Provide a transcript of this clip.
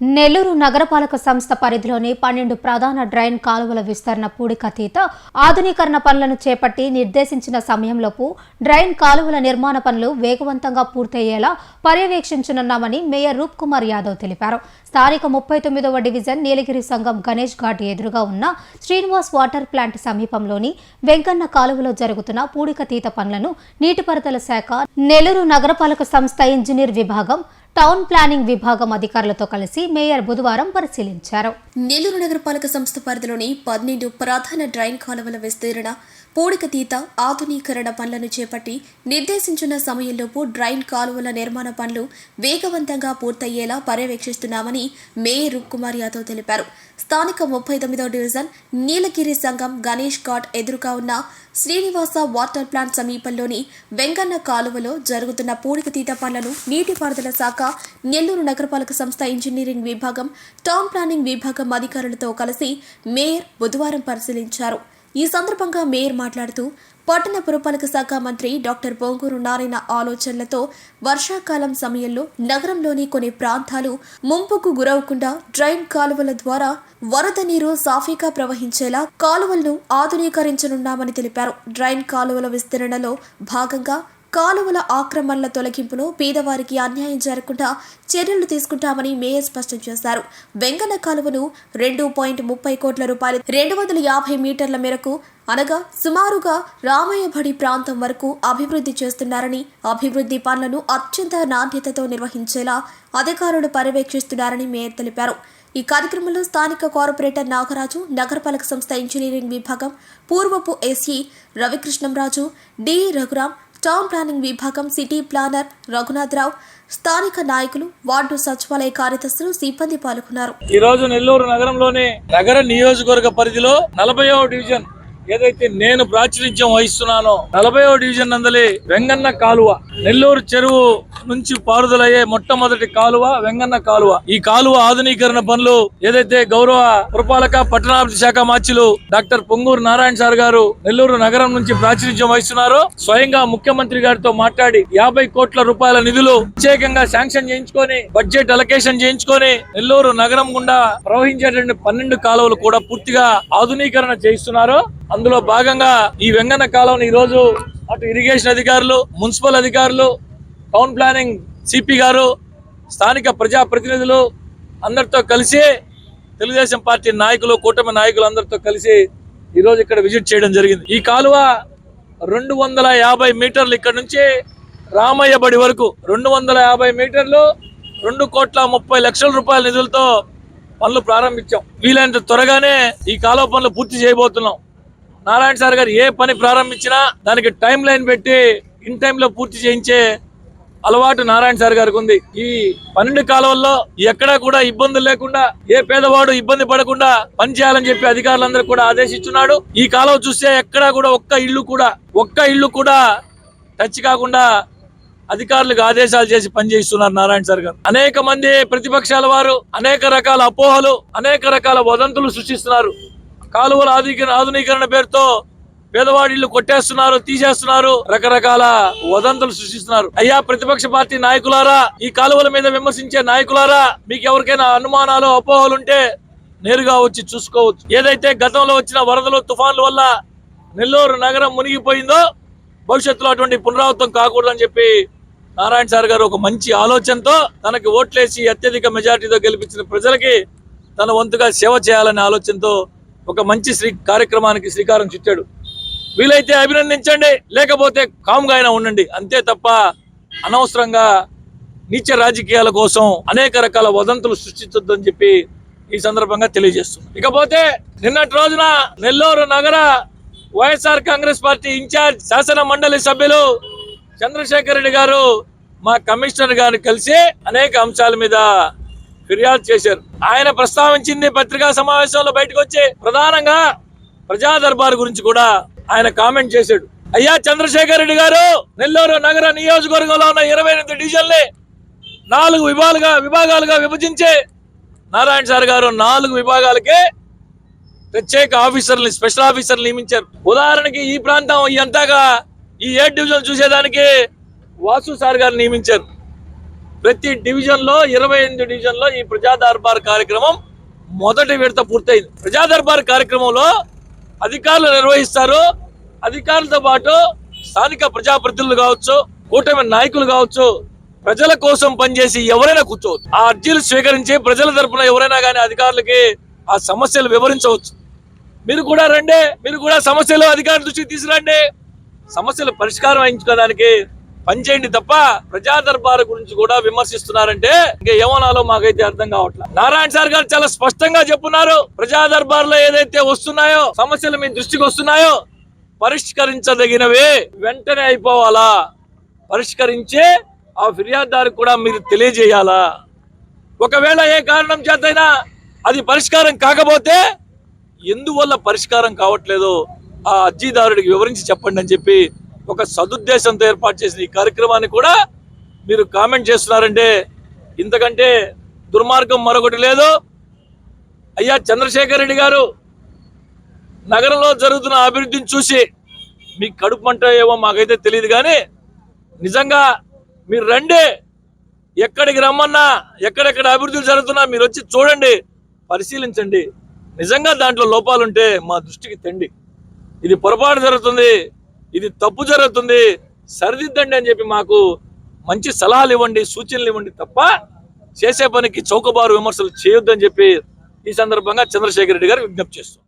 నెల్లూరు నగరపాలక సంస్థ పరిధిలోని 12 ప్రధాన డ్రైన్ కాలువల విస్తరణ పూడికతీత ఆధునీకరణ పనులను చేపట్టి నిర్దేశించిన సమయంలోపు డ్రైన్ కాలువల నిర్మాణ పనులు వేగవంతంగా పూర్తయ్యేలా పర్యవేక్షించనున్నామని మేయర్ రూప్ కుమార్ యాదవ్ తెలిపారు. స్థానిక 39వ డివిజన్ నీలగిరి సంఘం గణేష్ ఘాట్ ఎదురుగా ఉన్న శ్రీనివాస్ వాటర్ ప్లాంట్ సమీపంలోని వెంకన్న కాలువలో జరుగుతున్న పూడికతీత పనులను నీటిపారుదల శాఖ, నెల్లూరు నగరపాలక సంస్థ ఇంజనీర్ విభాగం, టౌన్ ప్లానింగ్ విభాగం అధికారులతో కలిసి మేయర్ బుధవారం పరిశీలించారు. నెల్లూరు నగరపాలక సంస్థ పరిధిలోని 12 ప్రధాన డ్రైన్ కాలువల విస్తరణ పూడికతీత ఆధునీకరణ పనులను చేపట్టి నిర్దేశించిన సమయంలోపు డ్రైన్ కాలువల నిర్మాణ పనులు వేగవంతంగా పూర్తయ్యేలా పర్యవేక్షిస్తున్నామని మేయర్ రూప్ కుమార్ యాదవ్ తెలిపారు. స్థానిక 39వ డివిజన్ నీలగిరి సంఘం గణేష్ ఘాట్ ఎదురుగా ఉన్న శ్రీనివాస వాటర్ ప్లాంట్ సమీపంలోని వెంకన్న కాలువలో జరుగుతున్న పూడికతీత పనులను నీటిపారుదల శాఖ, నెల్లూరు నగరపాలక సంస్థ ఇంజనీరింగ్ విభాగం, టౌన్ ప్లానింగ్ విభాగం అధికారులతో కలిసి మేయర్ బుధవారం పరిశీలించారు. ఈ సందర్భంగా మేయర్ మాట్లాడుతూ పట్టణ పురపాలక శాఖ మంత్రి డాక్టర్ పొంగూరు నారాయణ ఆలోచనలతో వర్షాకాలం సమయంలో నగరంలోని కొన్ని ప్రాంతాలు ముంపుకు గురవకుండా డ్రైన్ కాలువల ద్వారా వరద నీరు సాఫీగా ప్రవహించేలా కాలువలను ఆధునీకరించనున్నామని తెలిపారు. డ్రైన్ కాలువల విస్తరణలో భాగంగా కాలువల ఆక్రమణల తొలగింపులో పేదవారికి అన్యాయం జరగకుండా చర్యలు తీసుకుంటామని మేయర్ స్పష్టం చేశారు. వెంకన్న కాలువను 2.30 కోట్ల రూపాయలు 250 మీటర్ల మేరకు అనగా సుమారుగా రామయ్యబడి ప్రాంతం వరకు అభివృద్ధి చేస్తున్నారని, అభివృద్ధి పనులను అత్యంత నాణ్యతతో నిర్వహించేలా అధికారులు పర్యవేక్షిస్తున్నారని మేయర్ తెలిపారు. ఈ కార్యక్రమంలో స్థానిక కార్పొరేటర్ నాగరాజు, నగరపాలక సంస్థ ఇంజనీరింగ్ విభాగం పూర్వపు SE Ravikrishnamraju, D Raghuram, town planning విభాగం సిటీ ప్లానర్ రఘునాథరావు, స్థానిక నాయకులు, వార్డు సచివాలయ కార్యదర్శులు, సిబ్బంది పాల్గొన్నారు. ఈ రోజు నెల్లూరు నగరంలోని నగర నియోజకవర్గ పరిధిలో 40వ డివిజన్ ఏదైతే నేను ప్రాతినిధ్యం వహిస్తున్నానో 40వ డివిజన్ నందలి వెంగన్న కాలువ, నెల్లూరు చెరువు నుంచి పారుదలయ్యే మొట్టమొదటి కాలువ వెంగన్న కాలువ. ఈ కాలువ ఆధునీకరణ పనులు ఏదైతే గౌరవ పురపాలక పట్టణాభివృద్ధి శాఖ మార్చులు డాక్టర్ పొంగూరు నారాయణ సార్ గారు నెల్లూరు నగరం నుంచి ప్రాతినిధ్యం వహిస్తున్నారో స్వయంగా ముఖ్యమంత్రి గారితో మాట్లాడి 50 కోట్ల రూపాయల నిధులు ప్రత్యేకంగా శాంక్షన్ చేయించుకొని బడ్జెట్ అలొకేషన్ చేయించుకొని నెల్లూరు నగరం గుండా ప్రవహించేటువంటి 12 కాలువలు కూడా పూర్తిగా ఆధునీకరణ చేయిస్తున్నారు. అందులో భాగంగా ఈ వెంగన్న కాలువను ఈ రోజు అటు ఇరిగేషన్ అధికారులు, మున్సిపల్ అధికారులు, టౌన్ ప్లానింగ్ సిపి గారు, స్థానిక ప్రజా ప్రతినిధులు అందరితో కలిసి తెలుగుదేశం పార్టీ నాయకులు, కూటమి నాయకులు అందరితో కలిసి ఈ రోజు ఇక్కడ విజిట్ చేయడం జరిగింది. ఈ కాలువ 250 మీటర్లు ఇక్కడ నుంచి రామయ్యబడి వరకు 250 మీటర్లు 2,30,00,000 రూపాయల నిధులతో పనులు ప్రారంభించాం. వీలైనంత త్వరగానే ఈ కాలువ పనులు పూర్తి చేయబోతున్నాం. నారాయణ సార్ గారు ఏ పని ప్రారంభించినా దానికి టైం లైన్ పెట్టి ఇన్ టైంలో పూర్తి చేయించే అలవాటు నారాయణ సార్ గారికి ఉంది. ఈ 12 కాలువల్లో ఎక్కడా కూడా ఇబ్బందులు లేకుండా, ఏ పేదవాడు ఇబ్బంది పడకుండా పనిచేయాలని చెప్పి అధికారులందరూ కూడా ఆదేశిస్తున్నాడు. ఈ కాలువ చూస్తే ఎక్కడా కూడా ఒక్క ఇల్లు కూడా టచ్ కాకుండా అధికారులకు ఆదేశాలు చేసి పనిచేస్తున్నారు నారాయణ సార్ గారు. అనేక మంది ప్రతిపక్షాల వారు అనేక రకాల అపోహలు, అనేక రకాల వదంతులు సృష్టిస్తున్నారు. కాలువల ఆధునీకరణ పేరుతో పేదవాడి ఇల్లు కొట్టేస్తున్నారు, తీసేస్తున్నారు, రకరకాల వదంతులు సృష్టిస్తున్నారు. అయ్యా ప్రతిపక్ష పార్టీ నాయకులారా, ఈ కాలువల మీద విమర్శించే నాయకులారా, మీకు ఎవరికైనా అనుమానాలు, అపోహలుంటే నేరుగా వచ్చి చూసుకోవచ్చు. ఏదైతే గతంలో వచ్చిన వరదలు, తుఫాన్ల వల్ల నెల్లూరు నగరం మునిగిపోయిందో భవిష్యత్తులో అటువంటి పునరావృతం కాకూడదని చెప్పి నారాయణ సార్ గారు ఒక మంచి ఆలోచనతో తనకి ఓట్లేసి అత్యధిక మెజార్టీతో గెలిపించిన ప్రజలకి తన వంతుగా సేవ చేయాలనే ఆలోచనతో ఒక మంచి కార్యక్రమానికి శ్రీకారం చుట్టాడు. వీలైతే అభినందించండి, లేకపోతే కామ్గా అయినా ఉండండి. అంతే తప్ప అనవసరంగా నీచ రాజకీయాల కోసం అనేక రకాల వదంతులు సృష్టించొద్దని చెప్పి ఈ సందర్భంగా తెలియజేస్తున్నాం. ఇకపోతే నిన్నటి రోజున నెల్లూరు నగర వైఎస్ఆర్ కాంగ్రెస్ పార్టీ ఇన్ఛార్జ్ శాసన మండలి సభ్యులు చంద్రశేఖర్ రెడ్డి గారు మా కమిషనర్ గారిని కలిసి అనేక అంశాల మీద ఫిర్యాదు చేశారు. ఆయన ప్రస్తావించింది పత్రికా సమావేశంలో బయటకు వచ్చి ప్రధానంగా ప్రజా దర్బార్ గురించి కూడా ఆయన కామెంట్ చేశాడు. అయ్యా చంద్రశేఖర్ రెడ్డి గారు, నెల్లూరు నగర నియోజకవర్గంలో ఉన్న 28 డివిజన్లే 4 విభాగాలుగా విభజించి నారాయణ సార్ గారు 4 విభాగాలకే ప్రత్యేక ఆఫీసర్లు, స్పెషల్ ఆఫీసర్లు నియమించారు. ఉదాహరణకి ఈ ప్రాంతం ఈ 7 డివిజన్ చూసేదానికి వాసు సార్ గారు నియమించారు. ప్రతి డివిజన్ లో 28 డివిజన్ లో ఈ ప్రజా దర్బార్ కార్యక్రమం మొదటి విడత పూర్తయింది. ప్రజా దర్బార్ కార్యక్రమంలో అధికారులు నిర్వహిస్తారు. అధికారులతో పాటు స్థానిక ప్రజాప్రతినిధులు కావచ్చు, కూటమి నాయకులు కావచ్చు, ప్రజల కోసం పనిచేసి ఎవరైనా కూర్చోవచ్చు. ఆ అర్జీలు స్వీకరించి ప్రజల తరపున ఎవరైనా కానీ అధికారులకి ఆ సమస్యలు వివరించవచ్చు. మీరు కూడా రండి, మీరు కూడా సమస్యలు అధికారుల దృష్టికి తీసుకురండి, సమస్యలు పరిష్కారం అయించుకోవడానికి పనిచేయండి తప్ప ప్రజా దర్బారు గురించి కూడా విమర్శిస్తున్నారంటే ఇంకా ఏమనాలో మాకైతే అర్థం కావట్లేదు. నారాయణ సార్ గారు చాలా స్పష్టంగా చెప్పున్నారు, ప్రజా దర్బార్ లో ఏదైతే వస్తున్నాయో సమస్యలు మీ దృష్టికి వస్తున్నాయో పరిష్కరించదగినవి వెంటనే అయిపోవాలా, పరిష్కరించే ఆ ఫిర్యాదుదారికి కూడా మీరు తెలియజేయాలా. ఒకవేళ ఏ కారణం చేతైనా అది పరిష్కారం కాకపోతే ఎందువల్ల పరిష్కారం కావట్లేదు ఆ అర్జీదారుడికి వివరించి చెప్పండి అని చెప్పి ఒక సదుద్దేశంతో ఏర్పాటు చేసిన ఈ కార్యక్రమాన్ని కూడా మీరు కామెంట్ చేస్తున్నారంటే ఇంతకంటే దుర్మార్గం మరొకటి లేదు. అయ్యా చంద్రశేఖర్ రెడ్డి గారు, నగరంలో జరుగుతున్న అభివృద్ధిని చూసి మీ కడుపు మంట ఏమో మాకైతే తెలియదు, కానీ నిజంగా మీరు రండి, ఎక్కడికి రమ్మన్నా ఎక్కడెక్కడ అభివృద్ధులు జరుగుతున్నా మీరు వచ్చి చూడండి, పరిశీలించండి. నిజంగా దాంట్లో లోపాలుంటే మా దృష్టికి తెండి, ఇది పొరపాటు జరుగుతుంది, ఇది తప్పు జరుగుతుంది, సరిదిద్దండి అని చెప్పి మాకు మంచి సలహాలు ఇవ్వండి, సూచనలు ఇవ్వండి తప్ప చేసే పనికి చౌకబారు విమర్శలు చేయొద్దని చెప్పి ఈ సందర్భంగా చంద్రశేఖర్ రెడ్డి గారు విజ్ఞప్తి చేస్తున్నారు.